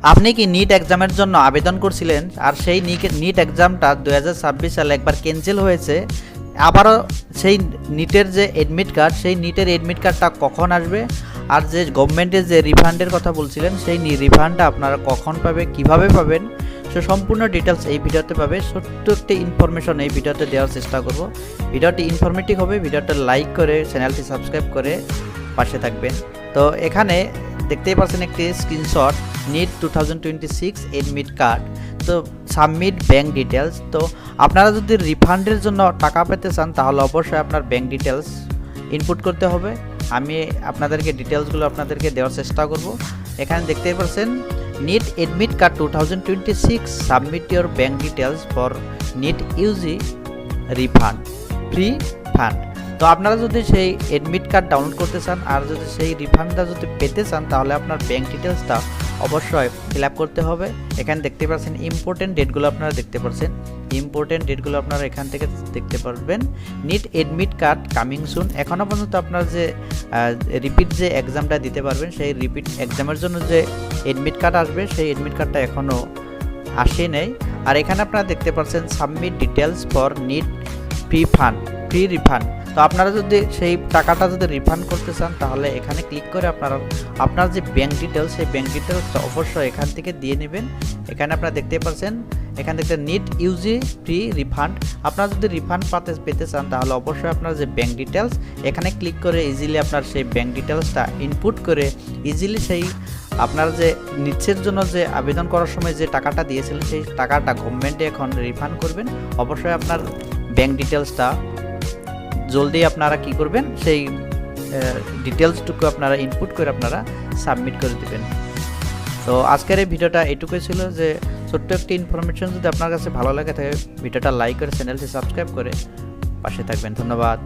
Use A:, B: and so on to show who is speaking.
A: আপনি কি নিট এক্সামের জন্য আবেদন করছিলেন আর সেই নিট এক্সামটা 2026 সালে একবার ক্যান্সেল হয়েছে, আবারও সেই নিটের যে এডমিট কার্ড, সেই নিটের এডমিট কার্ডটা কখন আসবে, আর যে গভর্নমেন্টের যে রিফান্ডের কথা বলছিলেন সেই রিফান্ডটা আপনারা কখন পাবে, কিভাবে পাবেন, সে সম্পূর্ণ ডিটেলস এই ভিডিওতে পাবে। ছোট্ট একটি ইনফরমেশন এই ভিডিওতে দেওয়ার চেষ্টা করব। ভিডিওটি ইনফরমেটিভ হবে, ভিডিওটা লাইক করে চ্যানেলটি সাবস্ক্রাইব করে পাশে থাকবেন। তো এখানে দেখতেই পাচ্ছেন একটি স্ক্রিনশট, নিট 2026 এডমিট কার্ড। তো সাবমিট ব্যাঙ্ক ডিটেলস। তো আপনারা যদি রিফান্ডের জন্য টাকা পেতে চান তাহলে অবশ্যই আপনার ব্যাঙ্ক ডিটেলস ইনপুট করতে হবে। আমি আপনাদেরকে ডিটেলসগুলো আপনাদেরকে দেওয়ার চেষ্টা করব। এখানে দেখতেই পাচ্ছেন NEET admit card 2026, submit your bank details for NEET UG refund free fund. তো আপনারা যদি সেই এডমিট কার্ড ডাউনলোড করতে চান আর যদি সেই রিফান্ডটা যদি পেতে চান তাহলে আপনার ব্যাঙ্ক ডিটেলসটা অবশ্যই ফিল আপ করতে হবে। এখানে দেখতে পাচ্ছেন ইম্পর্টেন্ট ডেটগুলো আপনারা দেখতে পাচ্ছেন, ইম্পর্টেন্ট ডেটগুলো আপনারা এখান থেকে দেখতে পারবেন। NEET admit card coming soon. এখনও পর্যন্ত আপনার যে রিপিট যে এক্সামটা দিতে পারবেন সেই রিপিট এক্সামের জন্য যে এডমিট কার্ড আসবে সেই এডমিট কার্ডটা এখনও আসে নেই। আর এখানে আপনারা দেখতে পাচ্ছেন submit details for NEET free refund. তো আপনারা যদি সেই টাকাটা যদি রিফান্ড করতে চান তাহলে এখানে ক্লিক করে আপনার যে ব্যাঙ্ক ডিটেলস সেই ব্যাঙ্ক ডিটেলসটা অবশ্যই এখান থেকে দিয়ে নেবেন। এখানে আপনারা দেখতে পাচ্ছেন, এখানে দেখতে নিট ইউজি ফ্রি রিফান্ড। আপনারা যদি রিফান্ড পেতে চান তাহলে অবশ্যই আপনার যে ব্যাঙ্ক ডিটেলস এখানে ক্লিক করে ইজিলি আপনার সেই ব্যাঙ্ক ডিটেলসটা ইনপুট করে ইজিলি সেই আপনার যে নিচ্ছের জন্য যে আবেদন করার সময় যে টাকাটা দিয়েছিলেন সেই টাকাটা গভর্নমেন্টে এখন রিফান্ড করবেন। অবশ্যই আপনার ব্যাঙ্ক ডিটেলসটা জলদি আপনারা কি করবেন, সেই ডিটেলসটুকু আপনারা ইনপুট করে আপনারা সাবমিট করে দেবেন। তো আজকের এই ভিডিওটা এটুকুই ছিল, যে ছোট্ট একটি ইনফরমেশন যদি আপনার কাছে ভালো লাগে থাকে ভিডিওটা লাইক করে চ্যানেলটি সাবস্ক্রাইব করে পাশে থাকবেন। ধন্যবাদ।